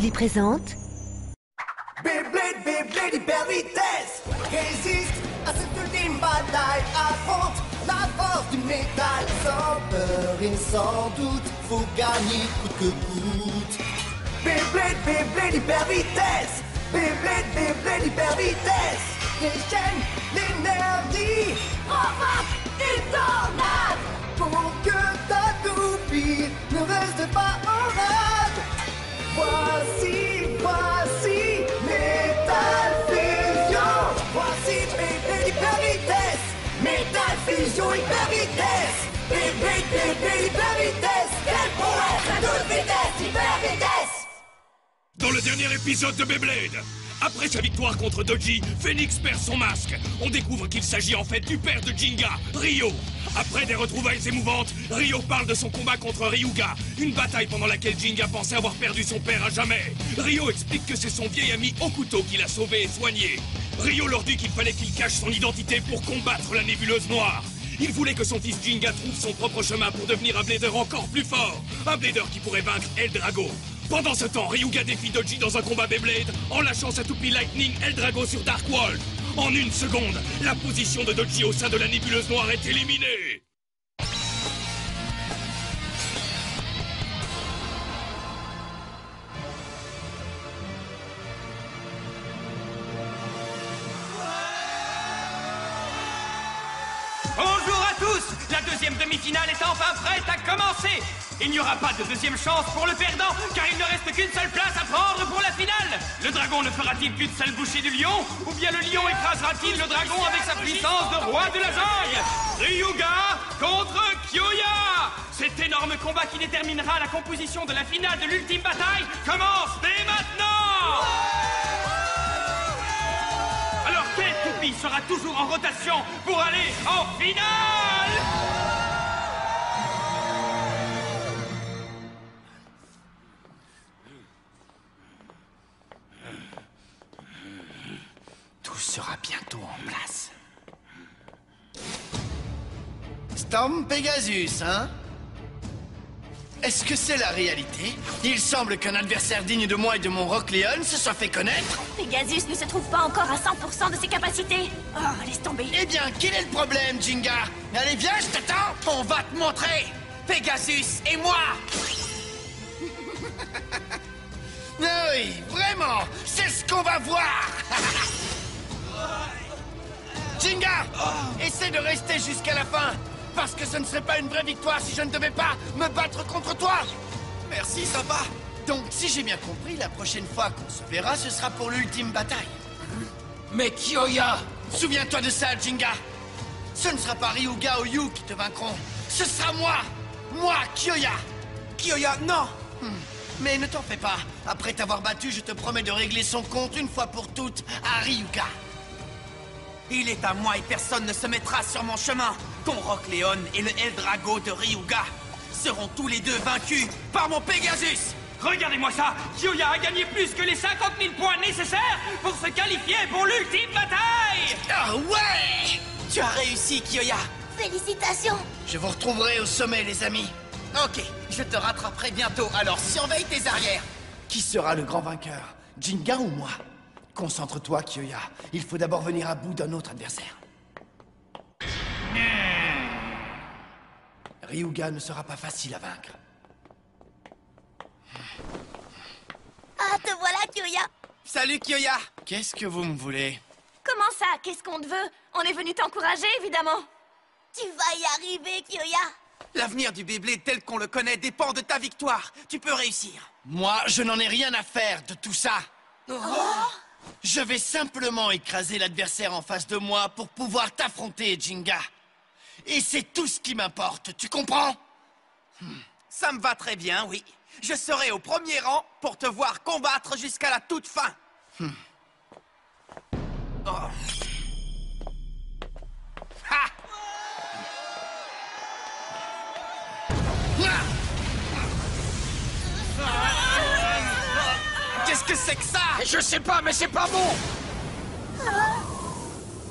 Julie présente... Beyblade, Beyblade hyper vitesse. Résiste à cette ultime bataille. Affronte la force du métal. Sans peur et sans doute, faut gagner coûte que coûte. Beyblade, Beyblade hyper vitesse. Beyblade, Beyblade hyper vitesse. Déchaîne l'énergie. Provoque une tornade. Pour que ta toupie ne reste pas en rade. Voici Metal Fusion. Voici Beyblade hyper vitesse. Metal Fusion hyper vitesse. Beyblade, Beyblade hyper vitesse. Quel prouesse à toute vitesse, hyper vitesse. Dans le dernier épisode de Beyblade, après sa victoire contre Dodgy, Phoenix perd son masque. On découvre qu'il s'agit en fait du père de Jinga, Ryo. Après des retrouvailles émouvantes, Ryo parle de son combat contre Ryuga, une bataille pendant laquelle Jinga pensait avoir perdu son père à jamais. Ryo explique que c'est son vieil ami Okuto qui l'a sauvé et soigné. Ryo leur dit qu'il fallait qu'il cache son identité pour combattre la nébuleuse noire. Il voulait que son fils Jinga trouve son propre chemin pour devenir un blader encore plus fort. Un blader qui pourrait vaincre Eldrago. Pendant ce temps, Ryuga défie Dodgy dans un combat Beyblade en lâchant sa toupie Lightning Eldrago sur Dark Wolf. En une seconde, la position de Dodgy au sein de la nébuleuse noire est éliminée. Bonjour à tous! La deuxième demi-finale est enfin prête à commencer! Il n'y aura pas de deuxième chance pour le perdant, car il ne reste qu'une seule place à prendre pour la finale! Le dragon ne fera-t-il qu'une seule bouchée du lion? Ou bien le lion écrasera-t-il le dragon avec sa puissance de roi de la jungle? Ryuga contre Kyoya! Cet énorme combat qui déterminera la composition de la finale de l'ultime bataille commence dès maintenant! Alors quelle toupie sera toujours en rotation pour aller en finale? Tout sera bientôt en place. Storm Pegasus, hein? Est-ce que c'est la réalité? Il semble qu'un adversaire digne de moi et de mon Rock Leon se soit fait connaître. Pegasus ne se trouve pas encore à 100% de ses capacités. Oh, laisse tomber. Eh bien, quel est le problème, Jinga? Allez, viens, je t'attends. On va te montrer! Pegasus et moi! Ah oui, vraiment, c'est ce qu'on va voir. Jinga, essaie de rester jusqu'à la fin, parce que ce ne serait pas une vraie victoire si je ne devais pas me battre contre toi. Merci, sympa! Donc, si j'ai bien compris, la prochaine fois qu'on se verra, ce sera pour l'ultime bataille. Mais Kyoya! Souviens-toi de ça, Jinga. Ce ne sera pas Ryuga ou Yu qui te vaincront. Ce sera moi. Moi, Kyoya. Kyoya, non! Mais ne t'en fais pas. Après t'avoir battu, je te promets de régler son compte une fois pour toutes à Ryuga. Il est à moi et personne ne se mettra sur mon chemin. Ton Rock Leon et le Eldrago de Ryuga seront tous les deux vaincus par mon Pegasus! Regardez-moi ça! Kyoya a gagné plus que les 50 000 points nécessaires pour se qualifier pour l'ultime bataille! Ah ouais! Tu as réussi, Kyoya! Félicitations. Je vous retrouverai au sommet, les amis. Ok, je te rattraperai bientôt, alors surveille tes arrières! Qui sera le grand vainqueur? Jinga ou moi? Concentre-toi, Kyoya. Il faut d'abord venir à bout d'un autre adversaire. Ryuga ne sera pas facile à vaincre. Ah, te voilà, Kyoya. Salut, Kyoya! Qu'est-ce que vous me voulez? Comment ça? Qu'est-ce qu'on te veut? On est venu t'encourager, évidemment. Tu vas y arriver, Kyoya. L'avenir du Beyblade tel qu'on le connaît dépend de ta victoire. Tu peux réussir. Moi, je n'en ai rien à faire de tout ça. Je vais simplement écraser l'adversaire en face de moi pour pouvoir t'affronter, Jinga. Et c'est tout ce qui m'importe, tu comprends? Ça me va très bien, oui. Je serai au premier rang pour te voir combattre jusqu'à la toute fin. Oh. Ha! Qu'est-ce que c'est que ça? Je sais pas, mais c'est pas bon!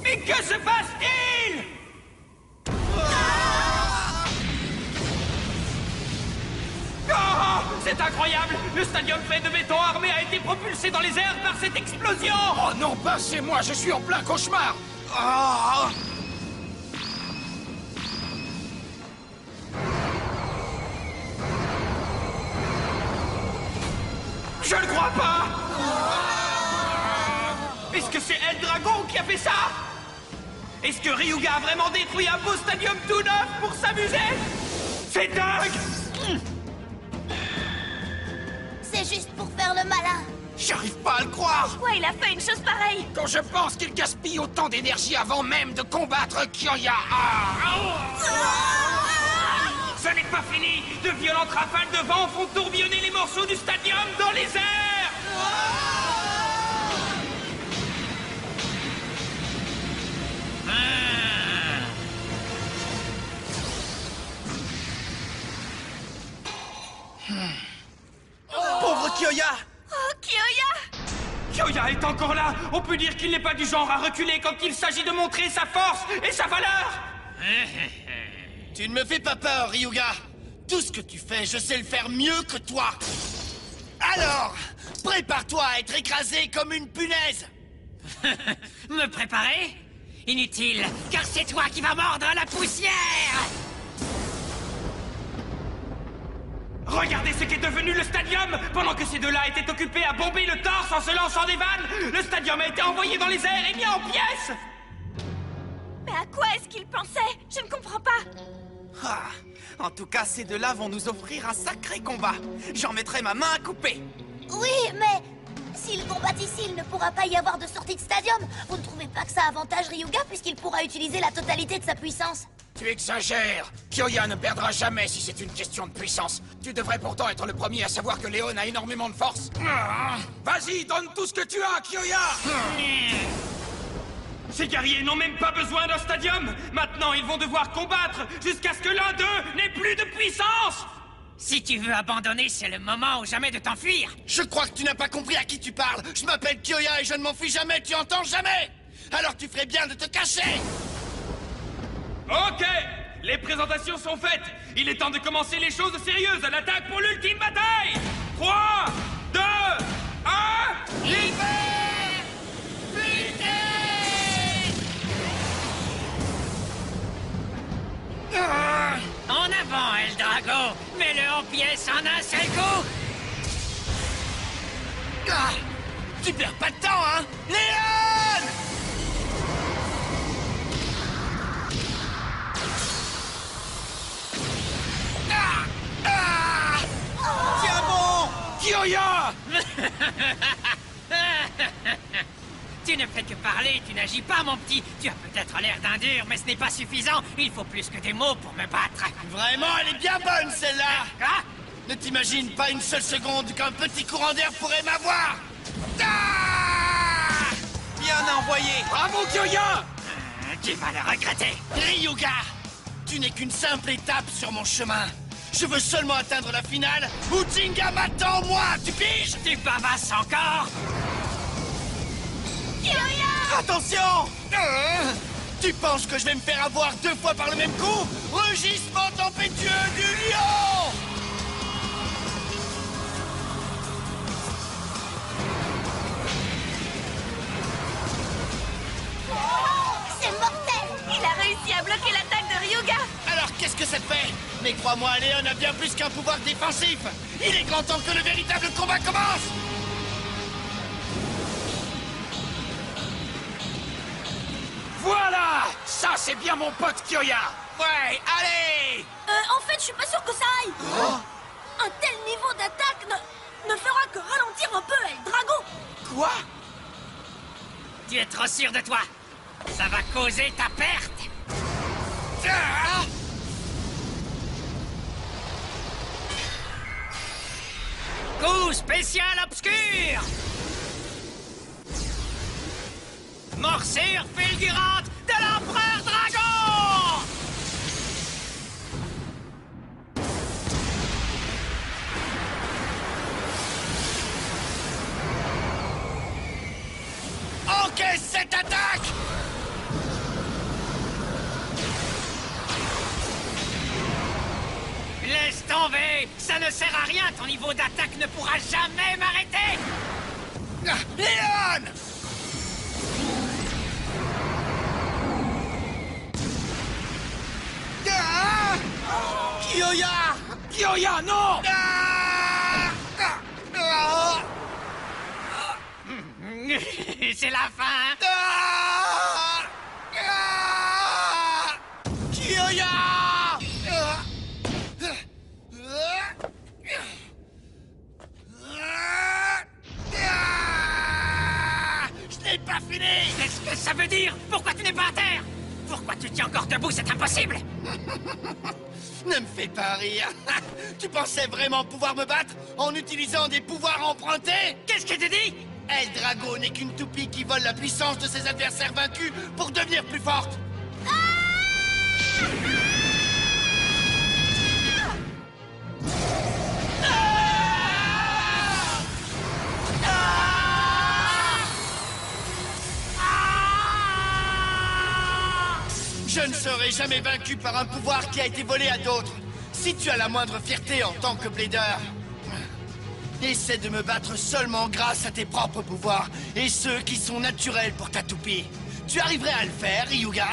Mais que se passe-t-il? C'est incroyable! Le stadium fait de béton armé a été propulsé dans les airs par cette explosion! Oh non, pas c'est moi, je suis en plein cauchemar! Oh. Je ne crois pas! Est-ce que c'est El Dragon qui a fait ça? Est-ce que Ryuga a vraiment détruit un beau stadium tout neuf pour s'amuser? C'est dingue! C'est juste pour faire le malin. J'arrive pas à le croire. Pourquoi il a fait une chose pareille? Quand je pense qu'il gaspille autant d'énergie avant même de combattre Kyoya... Ce n'est pas fini! De violentes rafales de vent font tourbillonner les morceaux du stadium dans les airs! Pauvre Kyoya. Oh, Kyoya! Kyoya est encore là! On peut dire qu'il n'est pas du genre à reculer quand il s'agit de montrer sa force et sa valeur! Tu ne me fais pas peur, Ryuga. Tout ce que tu fais, je sais le faire mieux que toi. Alors, prépare-toi à être écrasé comme une punaise. Me préparer? Inutile, car c'est toi qui vas mordre la poussière! Regardez ce qu'est devenu le stadium! Pendant que ces deux-là étaient occupés à bomber le torse en se lançant des vannes, le stadium a été envoyé dans les airs et mis en pièces! Mais à quoi est-ce qu'il pensait? Je ne comprends pas. Ah, en tout cas, ces deux-là vont nous offrir un sacré combat. J'en mettrai ma main à couper. Oui, mais s'il combat ici, il ne pourra pas y avoir de sortie de stadium. Vous ne trouvez pas que ça avantage Ryuga puisqu'il pourra utiliser la totalité de sa puissance? Tu exagères! Kyoya ne perdra jamais si c'est une question de puissance. Tu devrais pourtant être le premier à savoir que Léon a énormément de force. Vas-y, donne tout ce que tu as, Kyoya! Ces guerriers n'ont même pas besoin d'un stadium! Maintenant, ils vont devoir combattre jusqu'à ce que l'un d'eux n'ait plus de puissance! Si tu veux abandonner, c'est le moment ou jamais de t'enfuir! Je crois que tu n'as pas compris à qui tu parles. Je m'appelle Kyoya et je ne m'enfuis jamais, tu entends jamais? Alors tu ferais bien de te cacher. Ok! Les présentations sont faites! Il est temps de commencer les choses sérieuses à l'attaque pour l'ultime bataille! 3, 2, 1... En avant, El Drago! Mets-le en pièces en un seul coup! Ah, tu perds pas de temps, hein? Léon! Tiens bon! Kyoya! Tu ne fais que parler, tu n'agis pas, mon petit. Tu as peut-être l'air d'un dur, mais ce n'est pas suffisant. Il faut plus que des mots pour me battre. Vraiment, elle est bien bonne, celle-là. Ah! Ne t'imagine pas une seule seconde qu'un petit courant d'air pourrait m'avoir. Bien envoyé. Bravo, Kyoya! Tu vas le regretter. Ryuga, tu n'es qu'une simple étape sur mon chemin. Je veux seulement atteindre la finale où Jinga m'attend, moi, tu piges? Tu bavasses encore? Attention! Tu penses que je vais me faire avoir 2 fois par le même coup? Rugissement tempétueux du lion! C'est mortel! Il a réussi à bloquer l'attaque de Ryuga! Alors qu'est-ce que ça te fait? Mais crois-moi, Léon a bien plus qu'un pouvoir défensif! Il est grand temps que le véritable combat commence! Voilà! Ça, c'est bien mon pote Kyoya! Ouais, allez! En fait, je suis pas sûr que ça aille! Un tel niveau d'attaque ne fera que ralentir un peu El Drago! Quoi? Tu es trop sûr de toi. Ça va causer ta perte. Coup spécial obscur. Morsure fulgurante de l'Empereur Dragon. Encaisse cette attaque! Laisse tomber! Ça ne sert à rien, ton niveau d'attaque ne pourra jamais m'arrêter! Léon! Kyoya! Kyoya, non! C'est la fin! Kyoya! Je n'ai pas fini! Qu'est-ce que ça veut dire? Pourquoi tu n'es pas à terre? Pourquoi tu tiens encore debout? C'est impossible! Ne me fais pas rire. Tu pensais vraiment pouvoir me battre en utilisant des pouvoirs empruntés? Qu'est-ce que tu dis? Eldrago n'est qu'une toupie qui vole la puissance de ses adversaires vaincus pour devenir plus forte. Je ne serai jamais vaincu par un pouvoir qui a été volé à d'autres. Si tu as la moindre fierté en tant que blader, essaie de me battre seulement grâce à tes propres pouvoirs et ceux qui sont naturels pour ta toupie. Tu arriverais à le faire, Ryuga?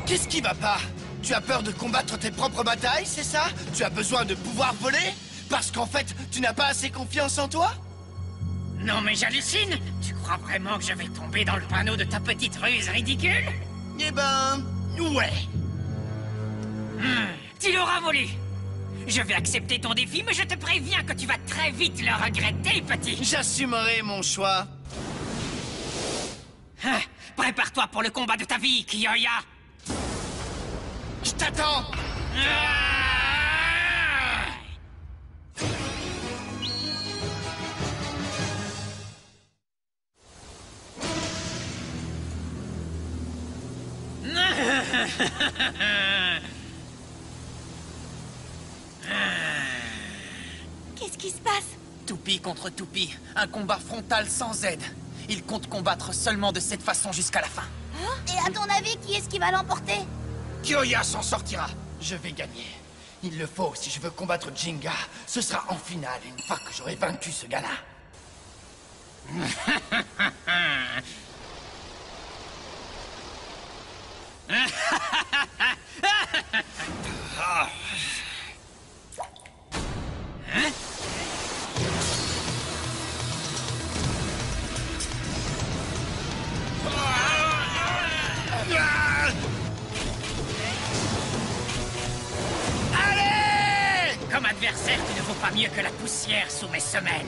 Qu'est-ce qui va pas? Tu as peur de combattre tes propres batailles, c'est ça? Tu as besoin de pouvoir voler? Parce qu'en fait, tu n'as pas assez confiance en toi? Non mais j'hallucine! Tu crois vraiment que je vais tomber dans le panneau de ta petite ruse ridicule? Eh ben... ouais. Tu l'auras voulu! Je vais accepter ton défi, mais je te préviens que tu vas très vite le regretter, petit! J'assumerai mon choix. Prépare-toi pour le combat de ta vie, Kyoya! Je t'attends! Qu'est-ce qui se passe? Toupie contre toupie, un combat frontal sans aide. Il compte combattre seulement de cette façon jusqu'à la fin. Et à ton avis, qui est-ce qui va l'emporter? Kyoya s'en sortira. Je vais gagner. Il le faut si je veux combattre Jinga. Ce sera en finale, une fois que j'aurai vaincu ce gars-là. Comme adversaire, tu ne vaux pas mieux que la poussière sous mes semelles.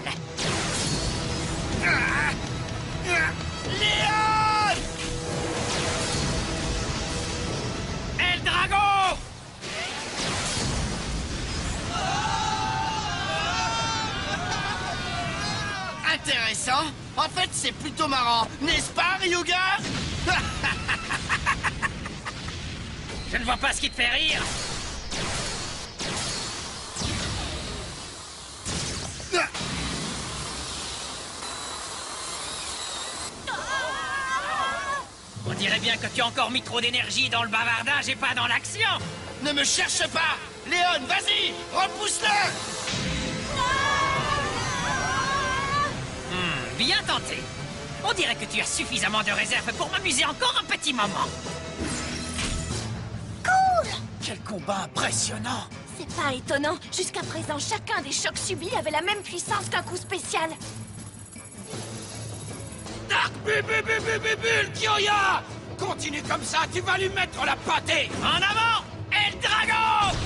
Léon! Eldrago! Intéressant. En fait, c'est plutôt marrant. N'est-ce pas, Ryuga? Je ne vois pas ce qui te fait rire. On dirait bien que tu as encore mis trop d'énergie dans le bavardage et pas dans l'action. Ne me cherche pas! Léon, vas-y! Repousse-le! Bien tenté. On dirait que tu as suffisamment de réserve pour m'amuser encore un petit moment. Cool! Quel combat impressionnant! C'est pas étonnant. Jusqu'à présent, chacun des chocs subis avait la même puissance qu'un coup spécial. Dark Bubule, Kyoya! Continue comme ça, tu vas lui mettre la pâtée! En avant, Eldrago!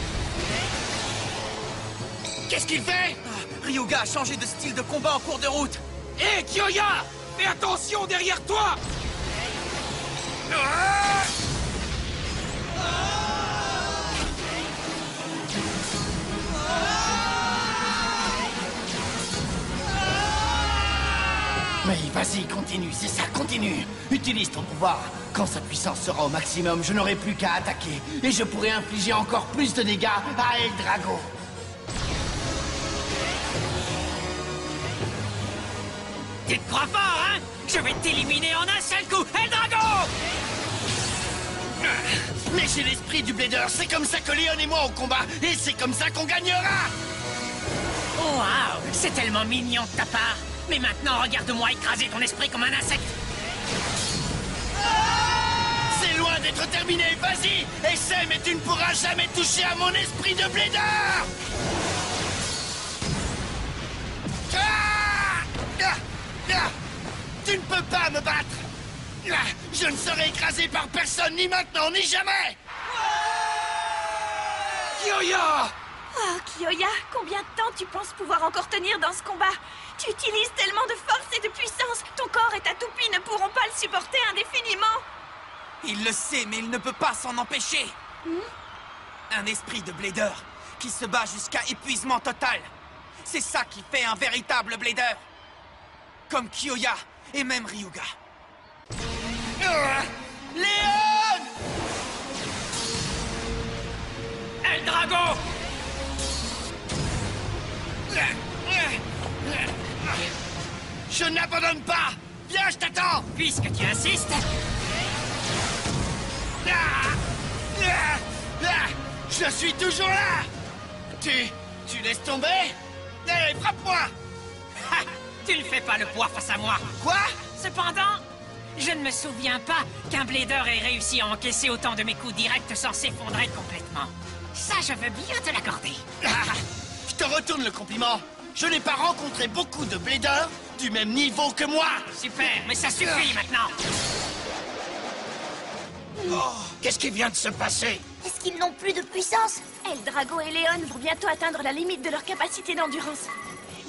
Qu'est-ce qu'il fait? Ryuga a changé de style de combat en cours de route. Hé, Kyoya! Fais attention derrière toi! Mais vas-y, continue, c'est ça, continue. Utilise ton pouvoir. Quand sa puissance sera au maximum, je n'aurai plus qu'à attaquer. Et je pourrai infliger encore plus de dégâts à Eldrago. Tu te crois fort, hein? Je vais t'éliminer en un seul coup, Eldrago! Mais j'ai l'esprit du Blader, c'est comme ça que Léon et moi on combat, et c'est comme ça qu'on gagnera. Oh, waouh, c'est tellement mignon de ta part. Mais maintenant, regarde-moi écraser ton esprit comme un insecte. C'est loin d'être terminé, vas-y, essaie, mais tu ne pourras jamais toucher à mon esprit de Blader. Tu ne peux pas me battre. Je ne serai écrasé par personne, ni maintenant, ni jamais. Kyoya! Oh, Kyoya, combien de temps tu penses pouvoir encore tenir dans ce combat? Tu utilises tellement de force et de puissance. Ton corps et ta toupie ne pourront pas le supporter indéfiniment. Il le sait, mais il ne peut pas s'en empêcher. Un esprit de Blader qui se bat jusqu'à épuisement total. C'est ça qui fait un véritable Blader. Comme Kyoya et même Ryuga. Léon! El Drago! Je n'abandonne pas. Viens, je t'attends. Puisque tu insistes, Je suis toujours là. Tu laisses tomber? Allez, frappe-moi. ha, tu ne fais pas le poids face à moi. Quoi? Cependant, je ne me souviens pas qu'un Blader ait réussi à encaisser autant de mes coups directs sans s'effondrer complètement. Ça, je veux bien te l'accorder. Je te retourne le compliment. Je n'ai pas rencontré beaucoup de Bladers du même niveau que moi. Super, mais ça suffit maintenant. Qu'est-ce qui vient de se passer? Est-ce qu'ils n'ont plus de puissance? El Drago et Léon vont bientôt atteindre la limite de leur capacité d'endurance.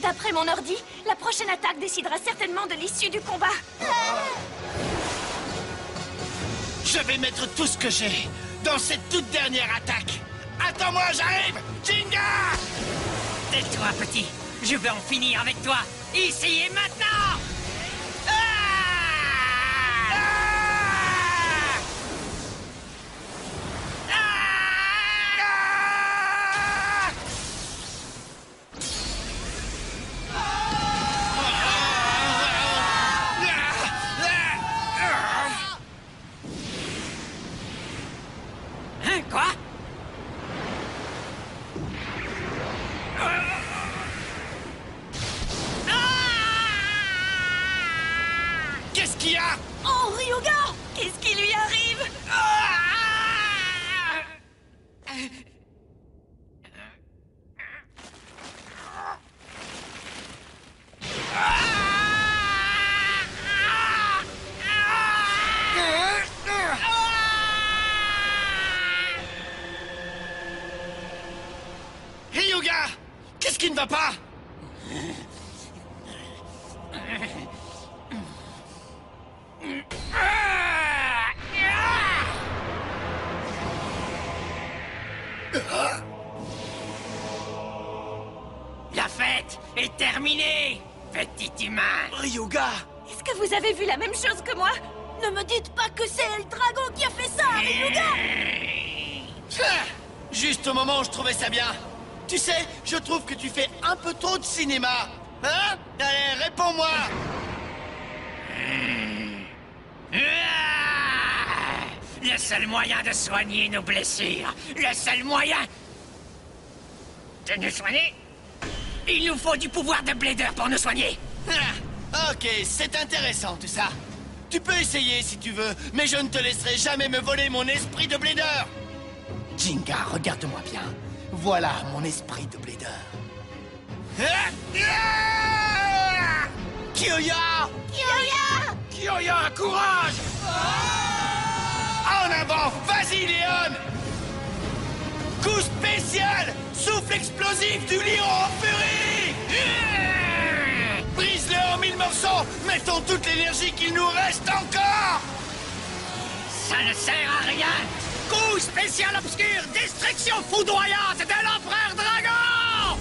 D'après mon ordi, la prochaine attaque décidera certainement de l'issue du combat. Je vais mettre tout ce que j'ai dans cette toute dernière attaque. Attends-moi, j'arrive. Jinga! Tais-toi, petit. Je veux en finir avec toi. Ici et maintenant. Hein, quoi? Qu'est-ce qu'il y a? Oh, Ryuga! Qu'est-ce qui lui arrive? Ryuga! Qu'est-ce qui ne va pas? La fête est terminée, petit humain. Ryuga! Est-ce que vous avez vu la même chose que moi? Ne me dites pas que c'est El Drago qui a fait ça, Ryuga! Juste au moment où je trouvais ça bien. Tu sais, je trouve que tu fais un peu trop de cinéma. Hein? Allez, réponds-moi! Le seul moyen de soigner nos blessures, le seul moyen de nous soigner, il nous faut du pouvoir de Blader pour nous soigner. Ok, c'est intéressant tout ça. Tu peux essayer si tu veux, mais je ne te laisserai jamais me voler mon esprit de Blader. Jinga, regarde-moi bien. Voilà mon esprit de Blader. Kyoya! Kyoya! Kyoya, courage! En avant! Vas-y, Léon! Coup spécial! Souffle explosif du lion en furie! Brise-le en 1000 morceaux! Mettons toute l'énergie qu'il nous reste encore! Ça ne sert à rien. Coup spécial obscur, destruction foudroyante de l'empereur dragon!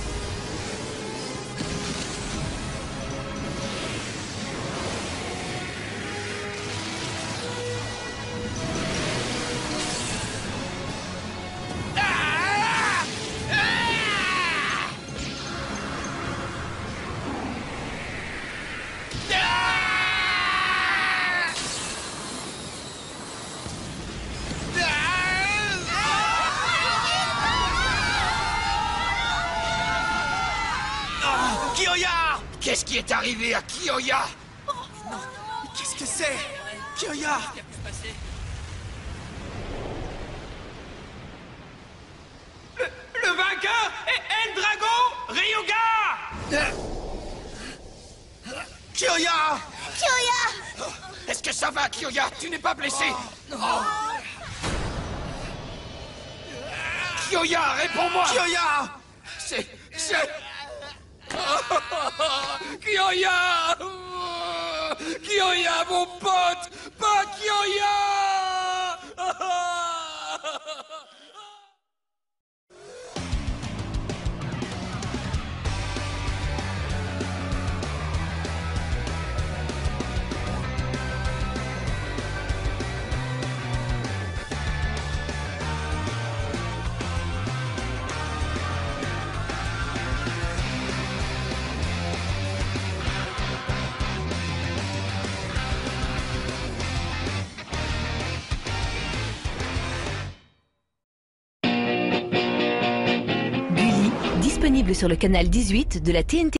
Kyoya! Qu'est-ce qui est arrivé à Kyoya? Non, qu'est-ce que c'est? Kyoya! Le vainqueur est El Dragon Ryuga! Kyoya! Kyoya! Est-ce que ça va, Kyoya? Tu n'es pas blessé? Kyoya, réponds-moi! Kyoya! C'est... Kyoya! Kyoya, mon pote! Pas Kyoya! Gulli, disponible sur le canal 18 de la TNT.